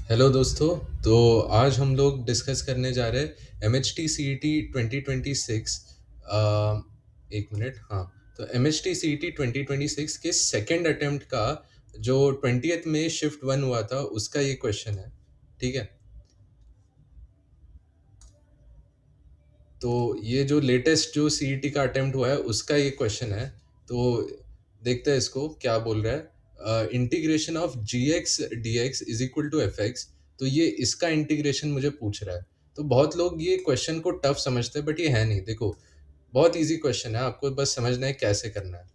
Hello दोस्तों। तो आज हम लोग डिस्कस करने जा रहे हैं M H T C E T 2026। एक मिनट। हाँ, तो M H T C E T 2026 के सेकेंड अटेम्प्ट का जो 20th में शिफ्ट वन हुआ था उसका ये क्वेश्चन है। ठीक है, तो ये जो लेटेस्ट जो सी ई टी का अटेम्प्ट हुआ है उसका ये क्वेश्चन है। तो देखते हैं इसको क्या बोल रहा है। Integration of g x d x is equal to f x. तो ये इसका इंटीग्रेशन मुझे पूछ रहा है। तो बहुत लोग ये क्वेश्चन को टफ समझते हैं बट ये है नहीं। देखो, बहुत इजी क्वेश्चन है, आपको बस समझना है कैसे करना है।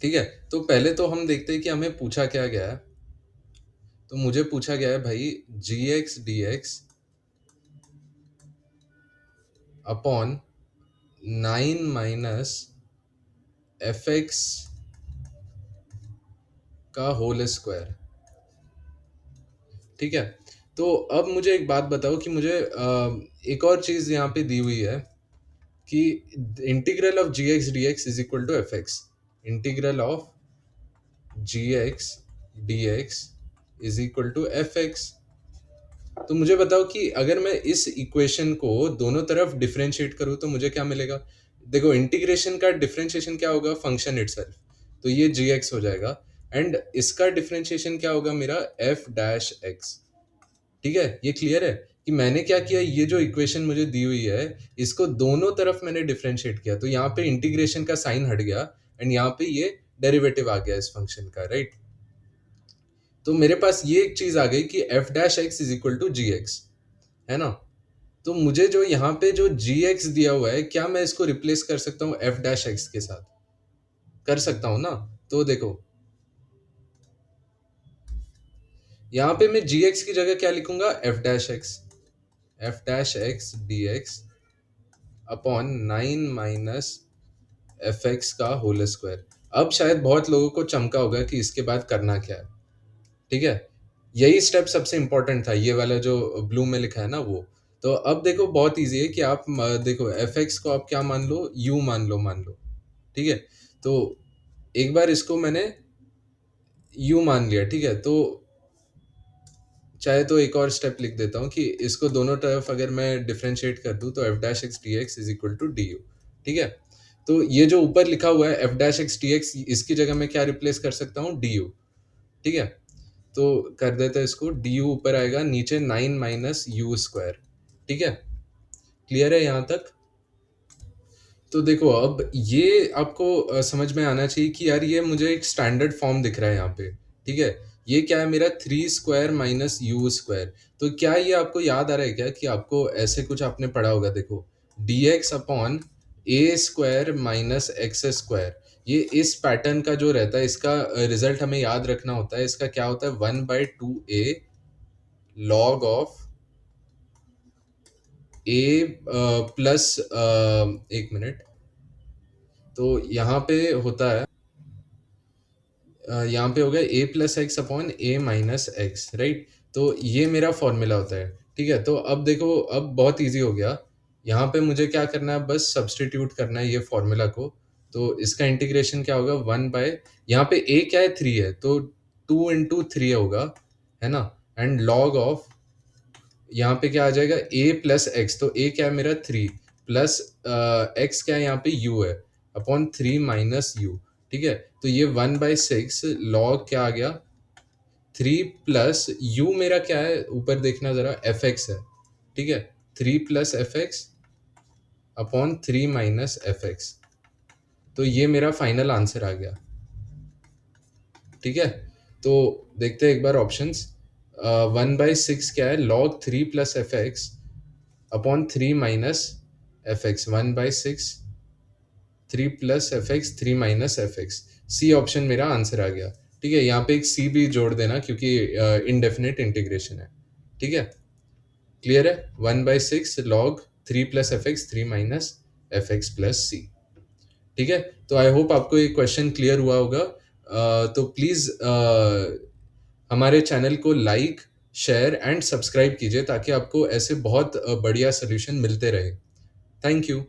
ठीक है, तो पहले तो हम देखते हैं कि हमें पूछा क्या गया है। तो मुझे पूछा गया है भाई जी x d x upon 9 - f x का होल स्क्वायर। ठीक है, तो अब मुझे एक बात बताओ कि मुझे एक और चीज यहाँ पे दी हुई है कि integral of g x d x is equal to f x. Integral of g x d x is equal to f x. तो मुझे बताओ कि अगर मैं इस इक्वेशन को दोनों तरफ डिफरेंशिएट करूँ तो मुझे क्या मिलेगा। देखो, इंटीग्रेशन का डिफरेंशिएशन क्या होगा, फंक्शन इटसेल्फ। तो ये जी एक्स हो जाएगा एंड इसका डिफरेंशिएशन क्या होगा मेरा, एफ डैश एक्स। ठीक है, ये क्लियर है कि मैंने क्या किया, ये जो इक्वेशन मुझे दी हुई है इसको दोनों तरफ मैंने डिफरेंशिएट किया तो यहाँ पे इंटीग्रेशन का साइन हट गया एंड यहाँ पे ये डेरिवेटिव आ गया इस फंक्शन का, राइट। तो मेरे पास ये एक चीज आ गई कि f dash x is equal to g x, है ना। तो मुझे जो यहाँ पे जो जी एक्स दिया हुआ है, क्या मैं इसको रिप्लेस कर सकता हूँ एफ डैश एक्स के साथ? कर सकता हूँ ना। तो देखो, यहाँ पे मैं जी एक्स की जगह क्या लिखूंगा, F dash x d x upon 9 - f x का होल स्क्वायर। अब शायद बहुत लोगों को चमका होगा कि इसके बाद करना क्या है। ठीक है, यही स्टेप सबसे इंपॉर्टेंट था, ये वाला जो ब्लू में लिखा है ना वो। तो अब देखो, बहुत इजी है कि आप देखो एफ एक्स को आप क्या मान लो, यू मान लो। ठीक है, तो एक बार इसको मैंने यू मान लिया। ठीक है, तो चाहे तो एक और स्टेप लिख देता हूँ कि इसको दोनों तरफ अगर मैं डिफरेंशिएट कर दूँ तो f dash x d x is equal to d u. ठीक है, तो ये जो ऊपर लिखा हुआ है f dash x d x, इसकी जगह मैं क्या रिप्लेस कर सकता हूँ, डी यू। ठीक है, तो कर देते हैं इसको, डी यू ऊपर आएगा, नीचे 9 - u²। ठीक है, क्लियर है यहाँ तक। तो देखो, अब ये आपको समझ में आना चाहिए कि यार ये मुझे एक स्टैंडर्ड फॉर्म दिख रहा है यहाँ पे। ठीक है, ये क्या है मेरा 3² - u²। तो क्या ये आपको याद आ रहा है क्या कि आपको ऐसे कुछ आपने पढ़ा होगा। देखो, dx अपॉन a² - x², ये इस पैटर्न का जो रहता है इसका रिजल्ट हमें याद रखना होता है। इसका क्या होता है, 1/2a log of a plus, एक मिनट। तो यहाँ पे होता है, यहाँ पे हो गया a plus x upon a minus x, right. तो ये मेरा फॉर्मूला होता है। ठीक है, तो अब देखो, अब बहुत इजी हो गया। यहाँ पे मुझे क्या करना है, बस सब्सटीट्यूट करना है ये फॉर्मूला को। तो इसका इंटीग्रेशन क्या होगा, 1 यहाँ पे a क्या है, 3 है, तो 2 × 3 होगा, है ना। एंड लॉग ऑफ, यहाँ पे क्या आ जाएगा, a प्लस एक्स। तो a क्या है मेरा 3 प्लस एक्स क्या है यहाँ पे u है, अपॉन 3 माइनस यू। ठीक है, तो ये 1/6 लॉग क्या आ गया, 3 प्लस u मेरा क्या है, ऊपर देखना जरा, एफ एक्स है। ठीक है, 3 plus f x upon 3 minus f x. तो ये मेरा फाइनल आंसर आ गया। ठीक है, तो देखते हैं एक बार ऑप्शंस। 1/6 क्या है, log 3 plus f x upon 3 minus f x. 1/6 3 plus f x, 3 minus f x. C option मेरा आंसर आ गया। ठीक है, यहाँ पे एक सी भी जोड़ देना क्योंकि इनडेफिनेट इंटीग्रेशन है। ठीक है, क्लियर है। 1/6 log 3 plus f x, 3 minus f x plus C. ठीक है, तो आई होप आपको ये क्वेश्चन क्लियर हुआ होगा। तो प्लीज़ हमारे चैनल को लाइक, शेयर एंड सब्सक्राइब कीजिए ताकि आपको ऐसे बहुत बढ़िया सोल्यूशन मिलते रहे। Thank you.